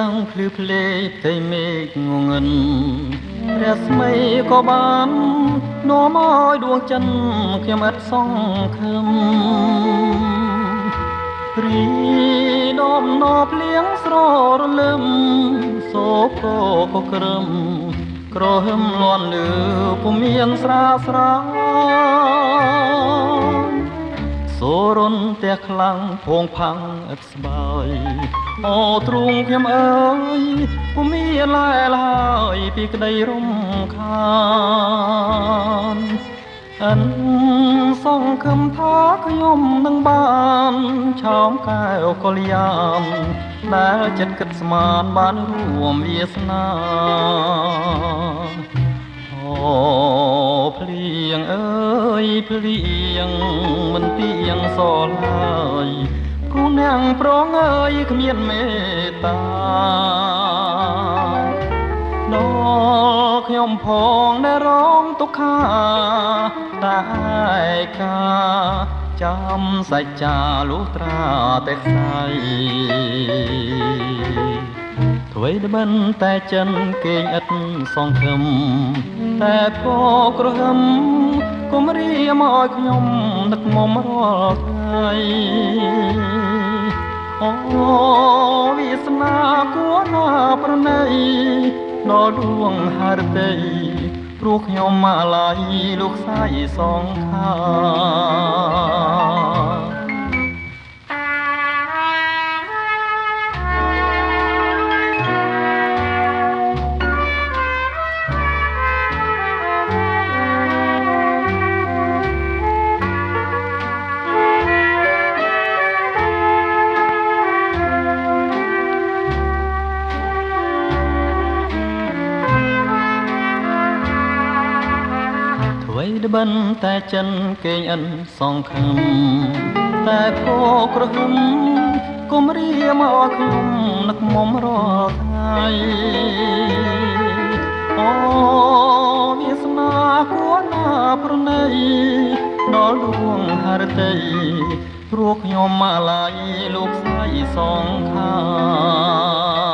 ងភ្លឺភ្លេផ្ទៃមេឃងងឹនព្រះស្មីក៏បាននាំឲ្យដួងចិនខ្ញុំឥតសង្ឃឹមរីដំណភ្លៀងស្ររលឹមសូកោក៏ក្រឹមក្រហឹមលាន់លឺពុំមានស្រាស្រាសូរុនតែខ្លាំងភងផាំងឥតស្បើយអូទ្រូងខ្ញុំអើយពុំមានឡែឡើយពីក្តីរំខានអិនសង្ឃឹមថាខ្ញុំនឹងបានឆោមកែវកលយាមដែលចិត្តគិតស្មានបានរួមវាសនាអូភ្លៀងអើយភ្លៀងមិនទៀងសល់ហើយគូនាងប្រងអើយគ្មានមេត្តាដល់ខ្ញុំផងដែលរងទុក្ខាតែកាចាំសច្ចាលុះត្រាតែខ្សែអ្វីដែលមិនតែចិនគេងឥតសង្ឃឹមតែពក្រហឹមគុំរៀមឲ្យខ្ញុំនឹកមុំរាល់ថ្ងៃអូវាសនាគួរណាប្រណីដល់ដួងហឫទ័យព្រោះខ្ញុំមកឡាយលោកខ្សែសងខាបិនតែចិនគេងអិនសងខឹមតែភោក្រហឹមគុំរៀមឲ្យខ្ញុំនឹកមុំរាល់ថ្ងៃអូវាសនាគួរណាប្រណីដល់ដួងហឫទ័យព្រោះខ្ញុំមកឡាយលោកស្រីសងខា